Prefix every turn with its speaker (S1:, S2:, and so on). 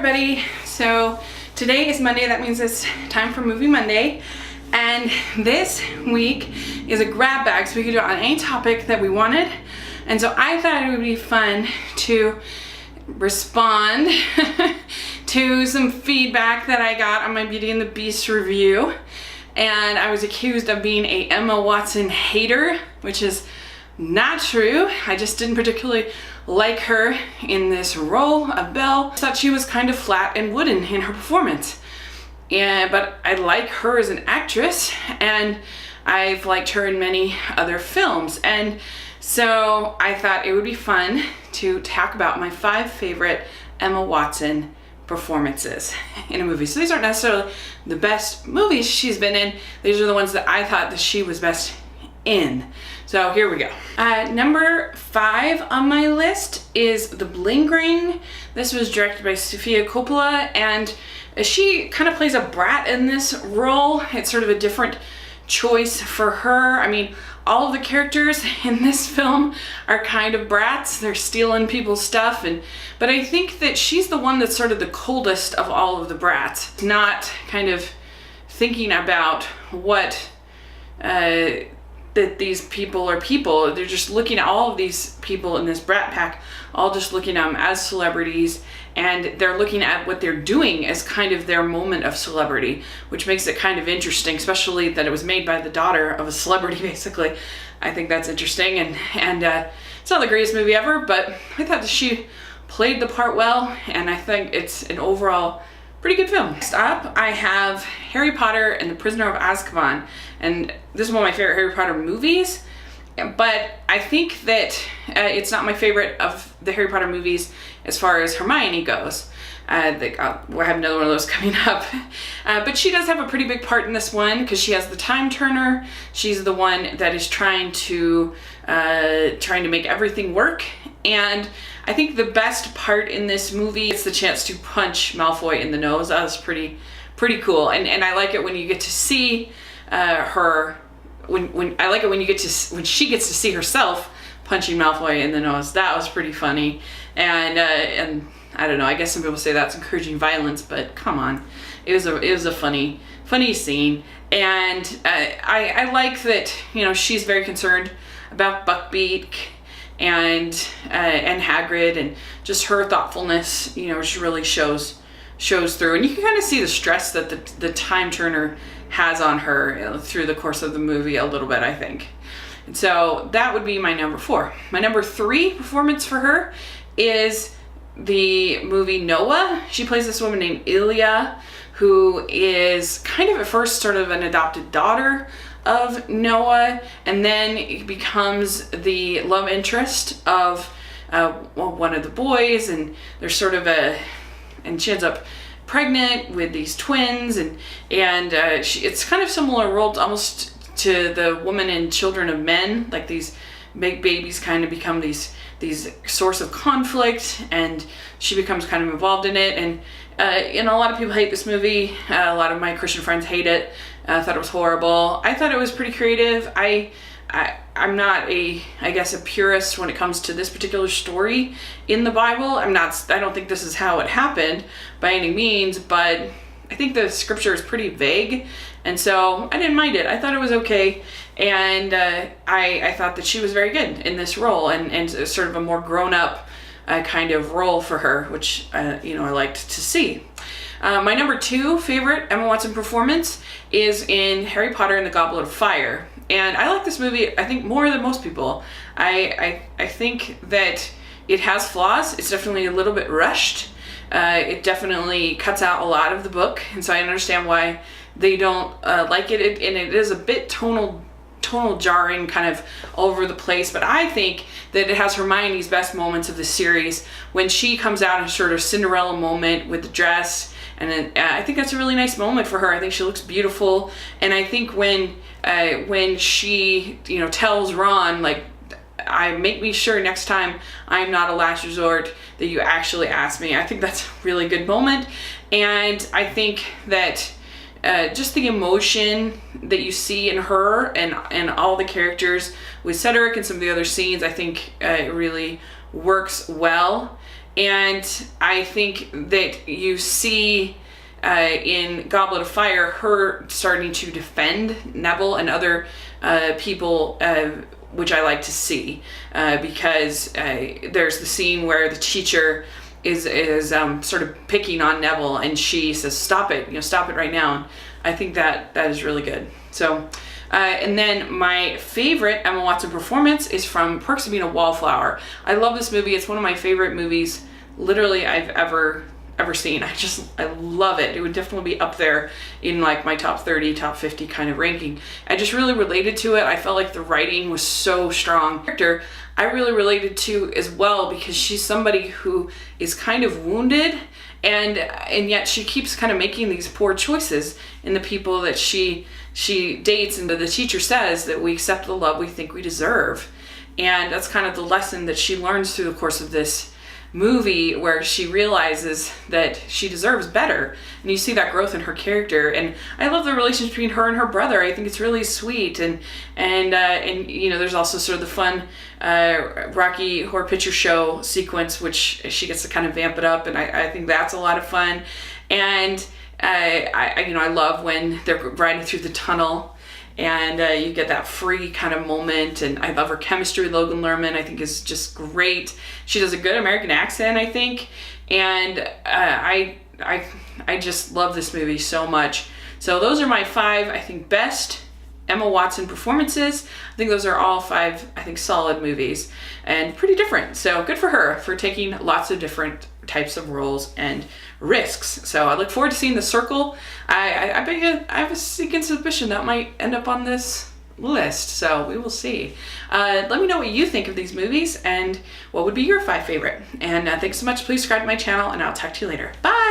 S1: everybody. So today is Monday. That means it's time for Movie Monday. And this week is a grab bag, so we could do it on any topic that we wanted. And so I thought it would be fun to respond to some feedback that I got on my Beauty and the Beast review. And I was accused of being a Emma Watson hater, which is not true. I just didn't particularly like her in this role of Belle. I thought she was kind of flat and wooden in her performance. But I like her as an actress, and I've liked her in many other films. And so I thought it would be fun to talk about my 5 favorite Emma Watson performances in a movie. So these aren't necessarily the best movies she's been in. These are the ones that I thought that she was best in. So here we go. Number 5 on my list is The Bling Ring. This was directed by Sofia Coppola, and she kind of plays a brat in this role. It's sort of a different choice for her. I mean, all of the characters in this film are kind of brats. They're stealing people's stuff, but I think that she's the one that's sort of the coldest of all of the brats. Not kind of thinking about what that these people are people. They're just looking at all of these people in this brat pack, all just looking at them as celebrities, and they're looking at what they're doing as kind of their moment of celebrity, which makes it kind of interesting, especially that it was made by the daughter of a celebrity, basically. I think that's interesting, and it's not the greatest movie ever, but I thought that she played the part well, and I think it's an overall pretty good film. Next up, I have Harry Potter and the Prisoner of Azkaban, and this is one of my favorite Harry Potter movies, but I think that it's not my favorite of the Harry Potter movies as far as Hermione goes. We'll have another one of those coming up. But she does have a pretty big part in this one because she has the time turner. She's the one that is trying to make everything work. And I think the best part in this movie is the chance to punch Malfoy in the nose. That was pretty cool. And I like it when you get to see her. When she gets to see herself punching Malfoy in the nose. That was pretty funny. And I don't know, I guess some people say that's encouraging violence, but come on. It was a funny scene. And I like that, she's very concerned about Buckbeak and Hagrid, and just her thoughtfulness, she really shows through. And you can kind of see the stress that the time turner has on her through the course of the movie a little bit, I think. And so that would be my number 4. My number 3 performance for her is the movie Noah. She plays this woman named Ilia, who is kind of at first sort of an adopted daughter of Noah, and then becomes the love interest of one of the boys, and there's sort of and she ends up pregnant with these twins, and it's kind of similar role almost to the woman in Children of Men. Like, these big babies kind of become these source of conflict, and she becomes kind of involved in it. And a lot of people hate this movie. A lot of my Christian friends hate it. Thought it was horrible. I thought it was pretty creative. I'm not a purist when it comes to this particular story in the Bible. I don't think this is how it happened by any means, but I think the scripture is pretty vague, and so I didn't mind it. I thought it was okay, and I thought that she was very good in this role, and sort of a more grown-up kind of role for her, which I liked to see. My number 2 favorite Emma Watson performance is in Harry Potter and the Goblet of Fire. And I like this movie, I think, more than most people. I think that it has flaws. It's definitely a little bit rushed. It definitely cuts out a lot of the book, and so I understand why they don't like it. And it is a bit tonal jarring, kind of all over the place, but I think that it has Hermione's best moments of the series when she comes out in sort of Cinderella moment with the dress, and then I think that's a really nice moment for her. I think she looks beautiful, and I think when she tells Ron, like, I make me sure next time I'm not a last resort that you actually ask me. I think that's a really good moment, and I think that just the emotion that you see in her and all the characters with Cedric and some of the other scenes, I think it really works well. And I think that you see in Goblet of Fire her starting to defend Neville and other people, which I like to see, because there's the scene where the teacher is sort of picking on Neville, and she says, "Stop it! Stop it right now." And I think that is really good. So, and then my favorite Emma Watson performance is from Perks of Being a Wallflower. I love this movie. It's one of my favorite movies, literally, I've ever seen. I love it. It would definitely be up there in like my top 30, top 50 kind of ranking. I just really related to it. I felt like the writing was so strong. Character I really related to as well, because she's somebody who is kind of wounded, and yet she keeps kind of making these poor choices in the people that she dates, and the teacher says that we accept the love we think we deserve. And that's kind of the lesson that she learns through the course of this movie, where she realizes that she deserves better, and you see that growth in her character. And I love the relationship between her and her brother. I think it's really sweet, and there's also sort of the fun Rocky Horror Picture Show sequence, which she gets to kind of vamp it up, and I think that's a lot of fun. And I love when they're riding through the tunnel, and you get that free kind of moment. And I love her chemistry with Logan Lerman. I think is just great. She does a good American accent, I think, and I just love this movie so much. So those are my 5, I think, best Emma Watson performances. I think those are all 5, I think, solid movies and pretty different. So good for her for taking lots of different types of roles and risks. So I look forward to seeing The Circle. I bet you I have a sneaking suspicion that might end up on this list, so we will see. Let me know what you think of these movies and what would be your 5 favorite. And thanks so much. Please subscribe to my channel, and I'll talk to you later. Bye!